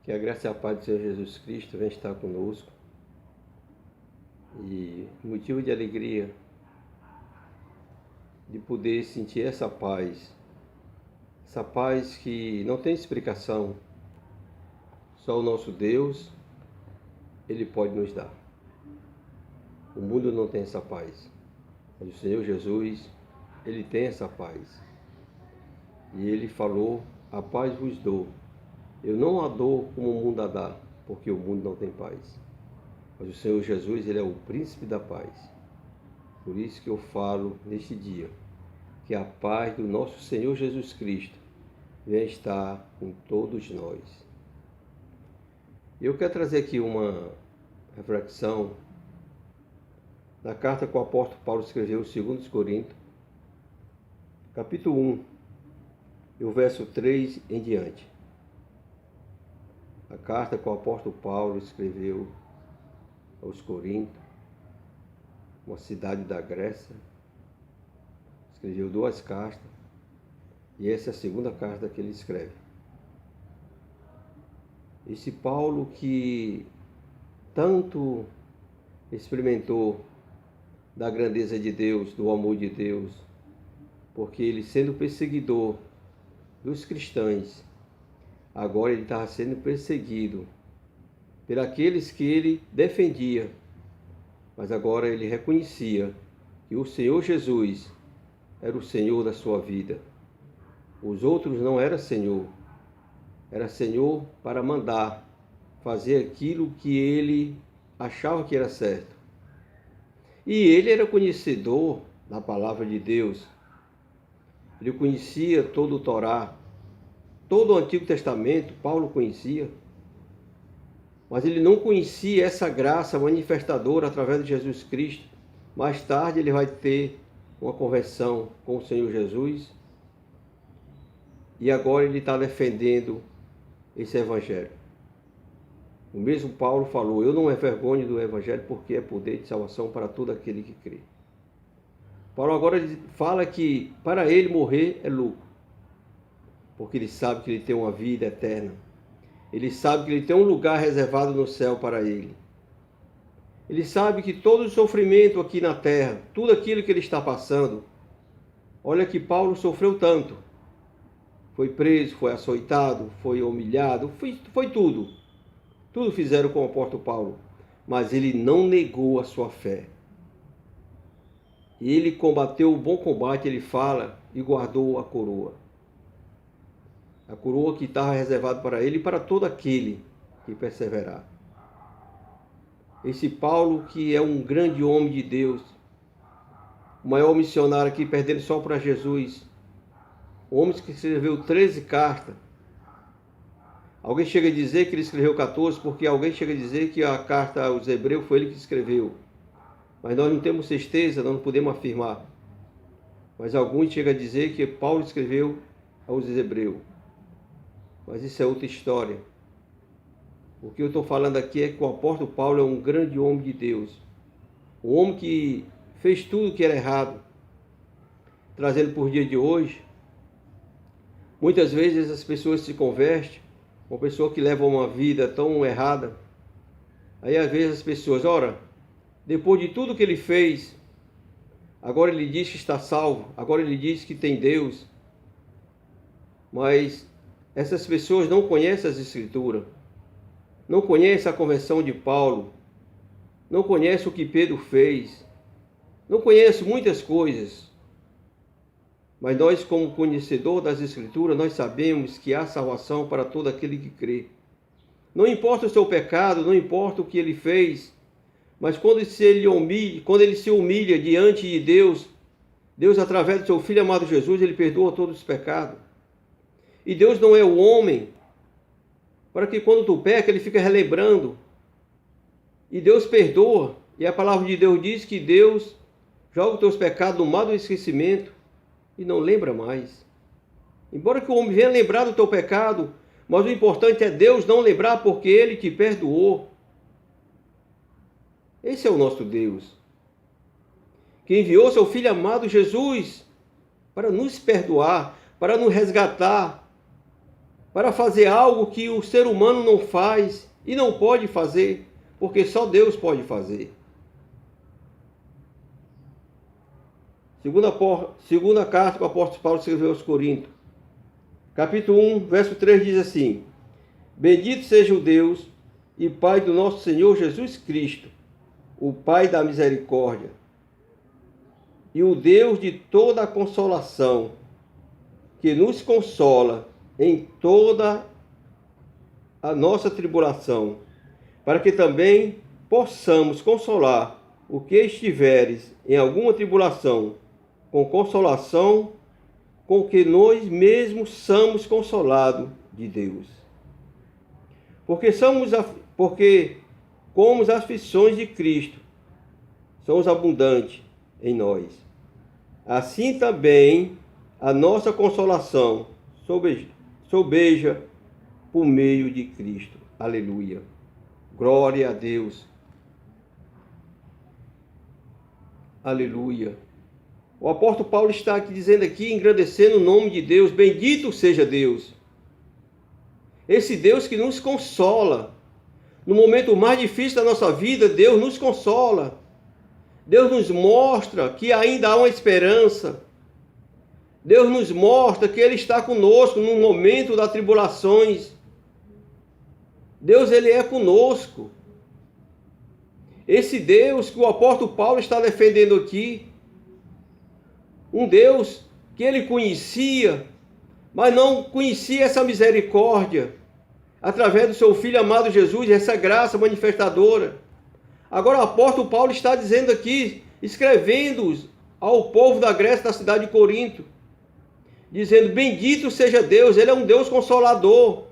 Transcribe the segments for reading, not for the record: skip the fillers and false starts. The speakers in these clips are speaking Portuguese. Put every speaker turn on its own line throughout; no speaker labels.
Que a graça e a paz do Senhor Jesus Cristo venha estar conosco. E motivo de alegria de poder sentir essa paz que não tem explicação. Só o nosso Deus, Ele pode nos dar. O mundo não tem essa paz, mas o Senhor Jesus, Ele tem essa paz. E Ele falou: a paz vos dou. Eu não a dou como o mundo a dá, porque o mundo não tem paz. Mas o Senhor Jesus, Ele é o príncipe da paz. Por isso que eu falo neste dia, que a paz do nosso Senhor Jesus Cristo venha estar com todos nós. Eu quero trazer aqui uma reflexão da carta que o apóstolo Paulo escreveu aos 2 Coríntios, capítulo 1, e o verso 3 em diante. A carta que o apóstolo Paulo escreveu aos Coríntios, uma cidade da Grécia. Escreveu 2 cartas, e essa é a segunda carta que ele escreve. Esse Paulo que tanto experimentou da grandeza de Deus, do amor de Deus, porque ele, sendo perseguidor dos cristãos, agora ele estava sendo perseguido por aqueles que ele defendia, mas agora ele reconhecia que o Senhor Jesus era o Senhor da sua vida. Os outros não eram Senhor. Era Senhor para mandar fazer aquilo que ele achava que era certo. E ele era conhecedor da palavra de Deus. Ele conhecia todo o Torá, todo o Antigo Testamento, Paulo conhecia. Mas ele não conhecia essa graça manifestadora através de Jesus Cristo. Mais tarde ele vai ter uma conversão com o Senhor Jesus. E agora ele está defendendo esse Evangelho. O mesmo Paulo falou: eu não me envergonho do Evangelho, porque é poder de salvação para todo aquele que crê. Paulo agora fala que para ele morrer é lucro, porque ele sabe que ele tem uma vida eterna. Ele sabe que ele tem um lugar reservado no céu para ele. Ele sabe que todo o sofrimento aqui na terra, tudo aquilo que ele está passando, olha que Paulo sofreu tanto. Foi preso, foi açoitado, foi humilhado, foi tudo. Tudo fizeram com o apóstolo Paulo. Mas ele não negou a sua fé. E ele combateu o bom combate, ele fala, e guardou a coroa. A coroa que estava reservada para ele e para todo aquele que perseverar. Esse Paulo que é um grande homem de Deus, o maior missionário aqui, perdendo só para Jesus, o homem que escreveu 13 cartas. Alguém chega a dizer que ele escreveu 14, porque alguém chega a dizer que a carta aos Hebreus foi ele que escreveu. Mas nós não temos certeza, nós não podemos afirmar. Mas alguns chegam a dizer que Paulo escreveu aos Hebreus. Mas isso é outra história. O que eu estou falando aqui é que o apóstolo Paulo é um grande homem de Deus. Um homem que fez tudo que era errado. Trazendo por dia de hoje, muitas vezes as pessoas se convertem, uma pessoa que leva uma vida tão errada. Aí às vezes as pessoas, ora, depois de tudo que ele fez, agora ele diz que está salvo, agora ele diz que tem Deus. Mas essas pessoas não conhecem as Escrituras, não conhecem a conversão de Paulo, não conhecem o que Pedro fez, não conhecem muitas coisas. Mas nós, como conhecedor das Escrituras, nós sabemos que há salvação para todo aquele que crê. Não importa o seu pecado, não importa o que ele fez, mas quando ele se humilha diante de Deus, Deus, através do seu Filho amado Jesus, ele perdoa todos os pecados. E Deus não é o homem para que quando tu peca, ele fica relembrando. E Deus perdoa. E a palavra de Deus diz que Deus joga os teus pecados no mar do esquecimento e não lembra mais. Embora que o homem venha lembrar do teu pecado, mas o importante é Deus não lembrar, porque Ele te perdoou. Esse é o nosso Deus, que enviou seu Filho amado Jesus para nos perdoar, para nos resgatar, para fazer algo que o ser humano não faz e não pode fazer, porque só Deus pode fazer. Segunda carta que o apóstolo Paulo escreveu aos Coríntios, capítulo 1, verso 3 diz assim: Bendito seja o Deus e Pai do nosso Senhor Jesus Cristo, o Pai da misericórdia, e o Deus de toda a consolação, que nos consola em toda a nossa tribulação, para que também possamos consolar o que estiveres em alguma tribulação, com consolação com que nós mesmos somos consolados de Deus. Porque como as aflições de Cristo são abundantes em nós, assim também a nossa consolação sobeja por meio de Cristo. Aleluia. Glória a Deus. Aleluia. O apóstolo Paulo está aqui dizendo aqui, engrandecendo o nome de Deus. Bendito seja Deus. Esse Deus que nos consola. No momento mais difícil da nossa vida, Deus nos consola. Deus nos mostra que ainda há uma esperança. Deus nos mostra que Ele está conosco no momento das tribulações. Deus, Ele é conosco. Esse Deus que o apóstolo Paulo está defendendo aqui, um Deus que ele conhecia, mas não conhecia essa misericórdia, através do seu Filho amado Jesus, essa graça manifestadora. Agora o apóstolo Paulo está dizendo aqui, escrevendo ao povo da Grécia, da cidade de Corinto, dizendo: bendito seja Deus, Ele é um Deus consolador.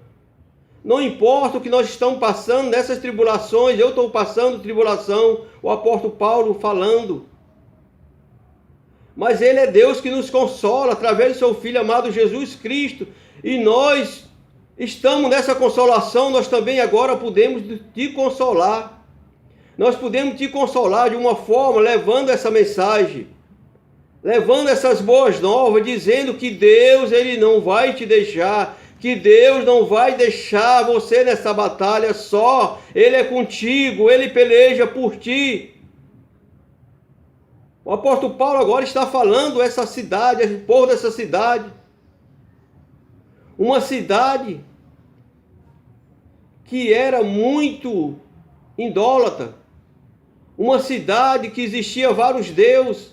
Não importa o que nós estamos passando nessas tribulações, eu estou passando tribulação, o apóstolo Paulo falando. Mas Ele é Deus que nos consola através do seu Filho amado Jesus Cristo. E nós estamos nessa consolação, nós também agora podemos te consolar. Nós podemos te consolar de uma forma, levando essa mensagem, levando essas boas novas, dizendo que Deus, Ele não vai te deixar, que Deus não vai deixar você nessa batalha só. Ele é contigo, Ele peleja por ti. O apóstolo Paulo agora está falando essa cidade, o povo dessa cidade. Uma cidade que era muito idólatra. Uma cidade que existia vários deuses.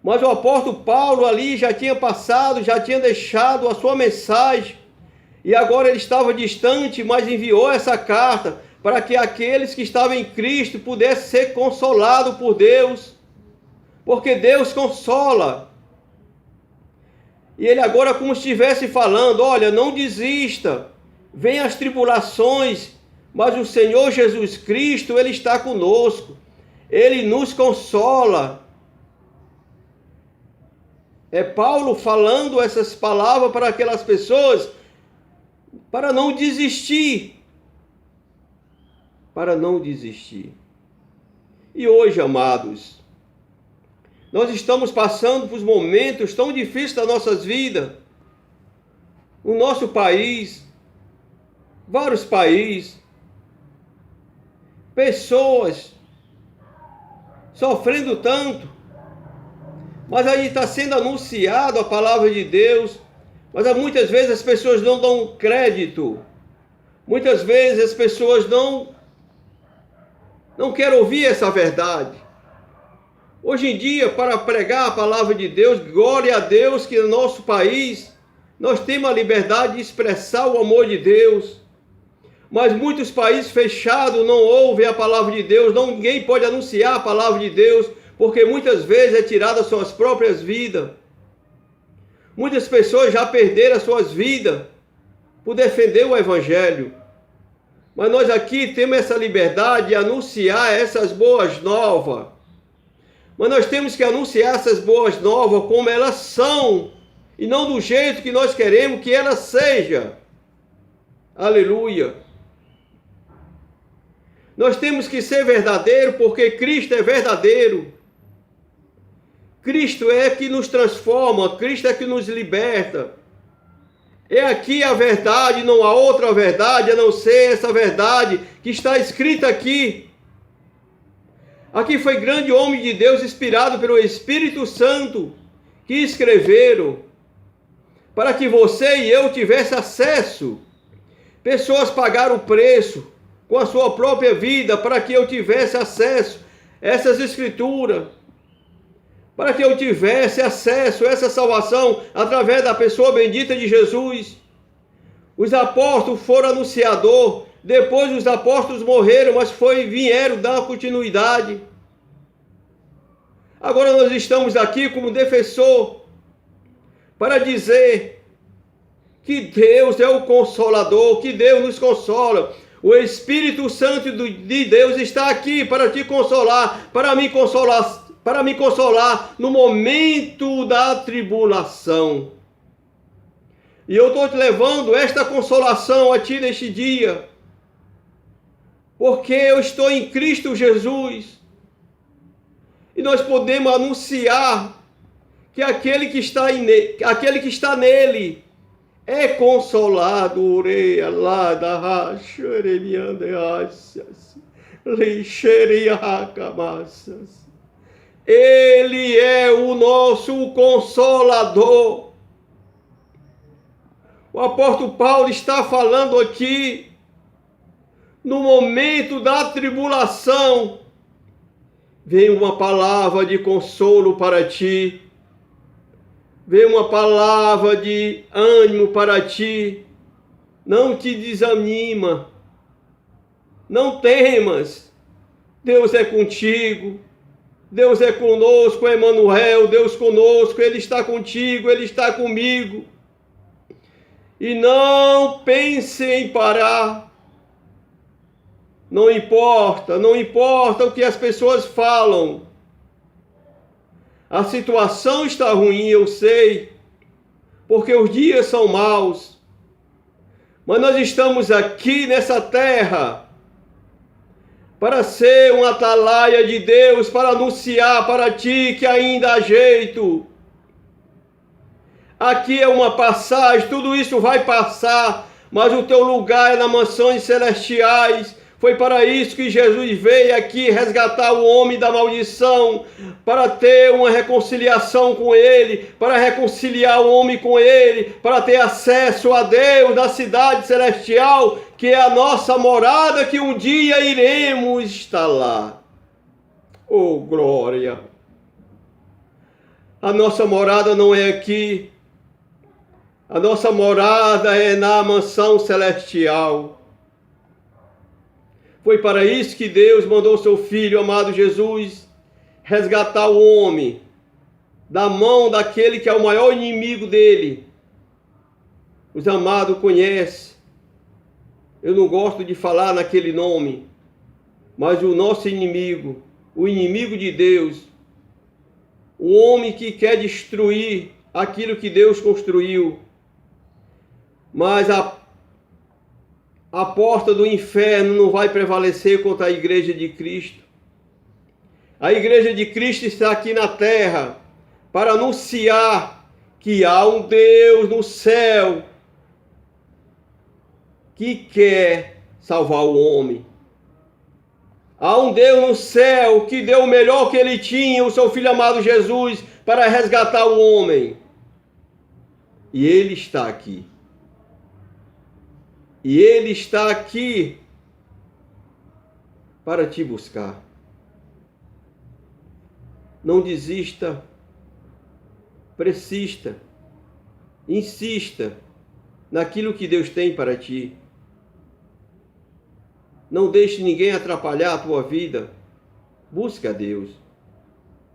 Mas o apóstolo Paulo ali já tinha passado, já tinha deixado a sua mensagem. E agora ele estava distante, mas enviou essa carta para que aqueles que estavam em Cristo pudessem ser consolados por Deus. Porque Deus consola. E ele agora como estivesse falando: olha, não desista. Vem as tribulações, mas o Senhor Jesus Cristo, Ele está conosco. Ele nos consola. É Paulo falando essas palavras para aquelas pessoas, para não desistir. Para não desistir. E hoje, amados, nós estamos passando por momentos tão difíceis das nossas vidas. O nosso país, vários países, pessoas sofrendo tanto. Mas aí está sendo anunciado a palavra de Deus, mas muitas vezes as pessoas não dão crédito. Muitas vezes as pessoas não querem ouvir essa verdade. Hoje em dia, para pregar a palavra de Deus, glória a Deus que no nosso país nós temos a liberdade de expressar o amor de Deus. Mas muitos países fechados não ouvem a palavra de Deus, ninguém pode anunciar a palavra de Deus, porque muitas vezes é tirada as suas próprias vidas. Muitas pessoas já perderam as suas vidas por defender o Evangelho. Mas nós aqui temos essa liberdade de anunciar essas boas novas. Mas nós temos que anunciar essas boas novas como elas são, e não do jeito que nós queremos que elas sejam. Aleluia. Nós temos que ser verdadeiro, porque Cristo é verdadeiro. Cristo é que nos transforma, Cristo é que nos liberta. É aqui a verdade, não há outra verdade a não ser essa verdade que está escrita aqui. Aqui foi grande homem de Deus, inspirado pelo Espírito Santo, que escreveram para que você e eu tivesse acesso. Pessoas pagaram o preço com a sua própria vida para que eu tivesse acesso a essas escrituras, para que eu tivesse acesso a essa salvação através da pessoa bendita de Jesus. Os apóstolos foram anunciador, depois os apóstolos morreram, mas vieram dar continuidade. Agora nós estamos aqui como defensor para dizer que Deus é o Consolador, que Deus nos consola. O Espírito Santo de Deus está aqui para te consolar, para me consolar no momento da tribulação. E eu estou te levando esta consolação a ti neste dia, porque eu estou em Cristo Jesus. E nós podemos anunciar que aquele que está nele é consolado. Ele é o nosso consolador. O apóstolo Paulo está falando aqui, no momento da tribulação, vem uma palavra de consolo para ti, vem uma palavra de ânimo para ti. Não te desanima, não temas, Deus é contigo, Deus é conosco, Emmanuel, Deus conosco, Ele está contigo, Ele está comigo. E não pense em parar. Não importa o que as pessoas falam. A situação está ruim, eu sei, porque os dias são maus. Mas nós estamos aqui nessa terra para ser um atalaia de Deus, para anunciar para ti que ainda há jeito. Aqui é uma passagem, tudo isso vai passar, mas o teu lugar é nas mansões celestiais. Foi para isso que Jesus veio aqui resgatar o homem da maldição, para ter uma reconciliação com Ele, para reconciliar o homem com Ele, para ter acesso a Deus da cidade celestial, que é a nossa morada, que um dia iremos estar lá. Oh, glória! A nossa morada não é aqui, a nossa morada é na mansão celestial. Foi para isso que Deus mandou seu Filho amado Jesus resgatar o homem da mão daquele que é o maior inimigo dele. Os amados conhecem. Eu não gosto de falar naquele nome, mas o nosso inimigo, o inimigo de Deus, o homem que quer destruir aquilo que Deus construiu. Mas a porta do inferno não vai prevalecer contra a igreja de Cristo. A igreja de Cristo está aqui na terra para anunciar que há um Deus no céu que quer salvar o homem. Há um Deus no céu que deu o melhor que ele tinha, o seu Filho amado Jesus, para resgatar o homem. E ele está aqui. E Ele está aqui para te buscar. Não desista, persista, insista naquilo que Deus tem para ti. Não deixe ninguém atrapalhar a tua vida. Busque a Deus,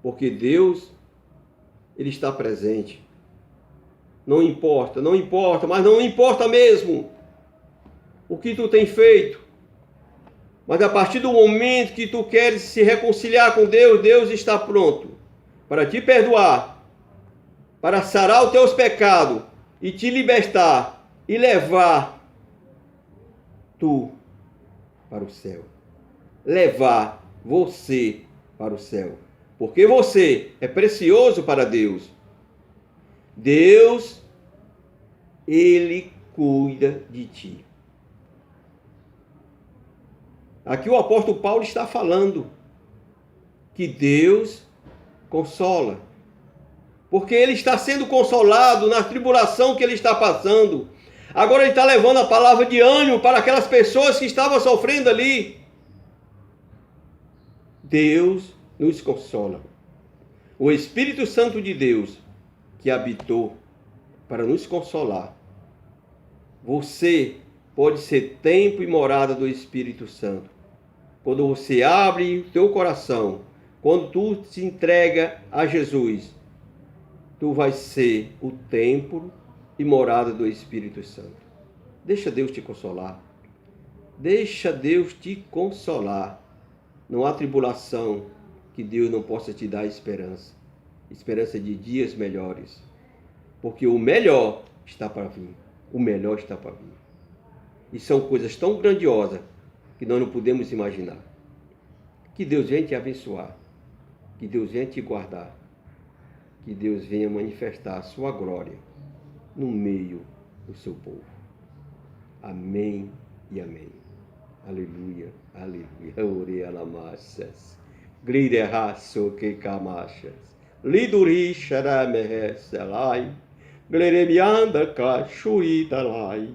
porque Deus, Ele está presente. Não importa, mas não importa mesmo o que tu tem feito, mas a partir do momento que tu queres se reconciliar com Deus, Deus está pronto para te perdoar, para sarar os teus pecados e te libertar e levar tu para o céu, levar você para o céu, porque você é precioso para Deus. Deus, Ele cuida de ti. Aqui o apóstolo Paulo está falando que Deus consola. Porque ele está sendo consolado na tribulação que ele está passando. Agora ele está levando a palavra de ânimo para aquelas pessoas que estavam sofrendo ali. Deus nos consola. O Espírito Santo de Deus que habitou para nos consolar. Você pode ser templo e morada do Espírito Santo. Quando você abre o teu coração, quando tu se entrega a Jesus, tu vais ser o templo e morada do Espírito Santo. Deixa Deus te consolar. Deixa Deus te consolar. Não há tribulação que Deus não possa te dar esperança. Esperança de dias melhores. Porque o melhor está para vir. O melhor está para vir. E são coisas tão grandiosas que nós não podemos imaginar. Que Deus venha te abençoar. Que Deus venha te guardar. Que Deus venha manifestar a sua glória no meio do seu povo. Amém e amém. Aleluia, aleluia. Oreia lamassas. Glide raço que camachas. Liduri xarameheselai. Gleremianda cachuída lai.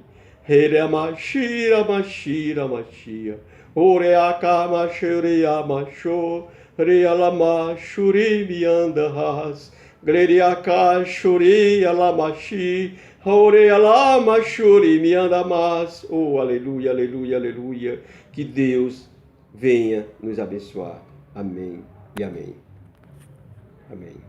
Heremachira machira machia. Oreaca machuria macho. Realama shuri mianda ras. Gleriaca shuri alamachi. Realama shuri mianda mas. Oh, aleluia, aleluia, aleluia. Que Deus venha nos abençoar. Amém e amém. Amém.